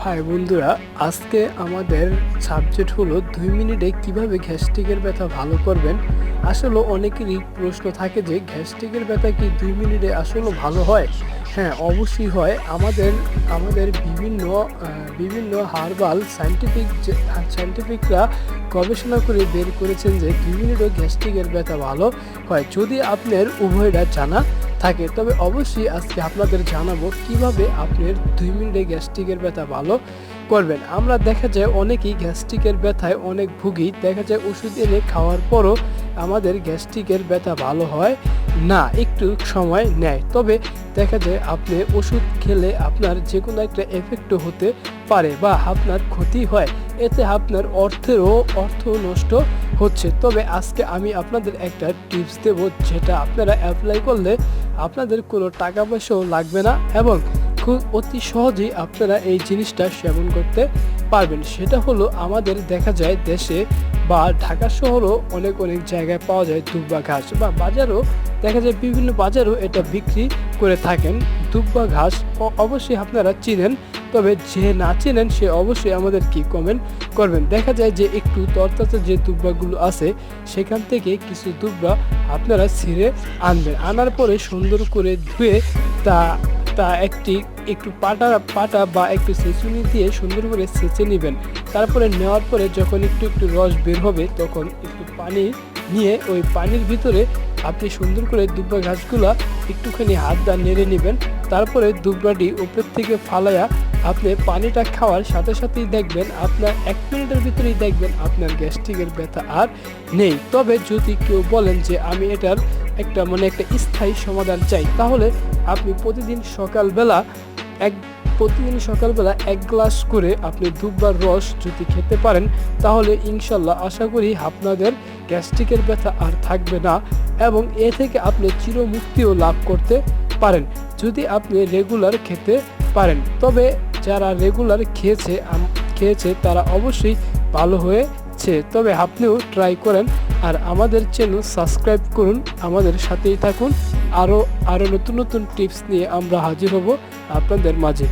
High বন্ধুরা, আজকে আমাদের সাবজেক্ট হলো 2 মিনিটে কিভাবে গ্যাস্ট্রিকের ব্যথা ভালো করবেন। আসলে অনেকেরই প্রশ্ন থাকে যে গ্যাস্ট্রিকের ব্যথা কি 2 মিনিটে আসলে ভালো হয়? হ্যাঁ, অবশ্যই হয়। আমাদের বিভিন্ন হার্বাল সায়েন্টিফিকরা গবেষণা করে বের করেছেন যে 2 মিনিটে গ্যাস্ট্রিকের ব্যথা ভালো হয়, যদি আপনার উভয়টা জানা থাকে। তবে অবশ্যই আজকে আপনাদের জানাবো কিভাবে আপনার 2 মিনিটে গ্যাস্ট্রিকের ব্যথা ভালো করবেন। আমরা দেখা যায় অনেকেই গ্যাস্ট্রিকের ব্যথায় অনেক ভুগি, দেখা যায় ওষুধ এনে খাওয়ার পরও আমাদের গ্যাস্ট্রিকের ব্যথা ভালো হয় না, একটু সময় নেয়। তবে দেখা যায় আপনি ওষুধ খেলে আপনার যে কোনো একটা এফেক্টও হতে পারে বা আপনার ক্ষতি হয়, এতে আপনার অর্থ নষ্ট হচ্ছে। তবে আজকে আমি আপনাদের একটা টিপস দেব, যেটা আপনারা অ্যাপ্লাই করলে আপনাদের কোনো টাকা পয়সাও লাগবে না এবং খুব অতি সহজেই আপনারা এই জিনিসটা সেবন করতে পারবেন। সেটা হলো, আমাদের দেখা যায় দেশে বা ঢাকা শহরও অনেক জায়গায় পাওয়া যায় দুব্বা ঘাস, বা বাজারও দেখা যায় বিভিন্ন বাজারও এটা বিক্রি করে থাকেন। দুব্বা ঘাস অবশ্যই আপনারা চিনেন, তবে যে না চেনেন সে অবশ্যই আমাদের কি কমেন্ট করবেন। দেখা যায় যে একটু তরতাজা যে দুব্বাগুলো আছে সেখান থেকে কিছু দুব্বা আপনারা ছিঁড়ে আনবেন। আনার পরে সুন্দর করে ধুয়ে তা তা একটু পাটা বা একটু ছেঁচুনি দিয়ে সুন্দর করে ছেঁচে নেবেন। তারপরে নেওয়ার পরে যখন একটু রস বের হবে, তখন একটু পানি নিয়ে ওই পানির ভিতরে আপনি সুন্দর করে দুব্বা ঘাসগুলা একটুখানি হাত দা নেড়ে নেবেন। তারপরে দুব্বাটি উপর থেকে ফালাইয়া আপনি পানিটা খাওয়ার সাথে সাথেই দেখবেন আপনার 1 মিনিটের ভিতরেই দেখবেন আপনার গ্যাস্ট্রিকের ব্যথা আর নেই। তবে যদি কেউ বলেন যে আমি এটার একটা স্থায়ী সমাধান চাই, তাহলে আপনি প্রতিদিন সকালবেলা 1 গ্লাস করে আপনি দুব্বার রস যদি খেতে পারেন, তাহলে ইনশাল্লাহ আশা করি আপনাদের গ্যাস্ট্রিকের ব্যথা আর থাকবে না এবং এ থেকে আপনি চিরমুক্তিও লাভ করতে পারেন যদি আপনি রেগুলার খেতে পারেন। তবে যারা রেগুলার খেয়েছে তারা অবশ্যই ভালো হয়েছে। তবে আপনিও ট্রাই করেন আর আমাদের চ্যানেল সাবস্ক্রাইব করুন, আমাদের সাথেই থাকুন। আরও নতুন টিপস নিয়ে আমরা হাজির হব আপনাদের মাঝে।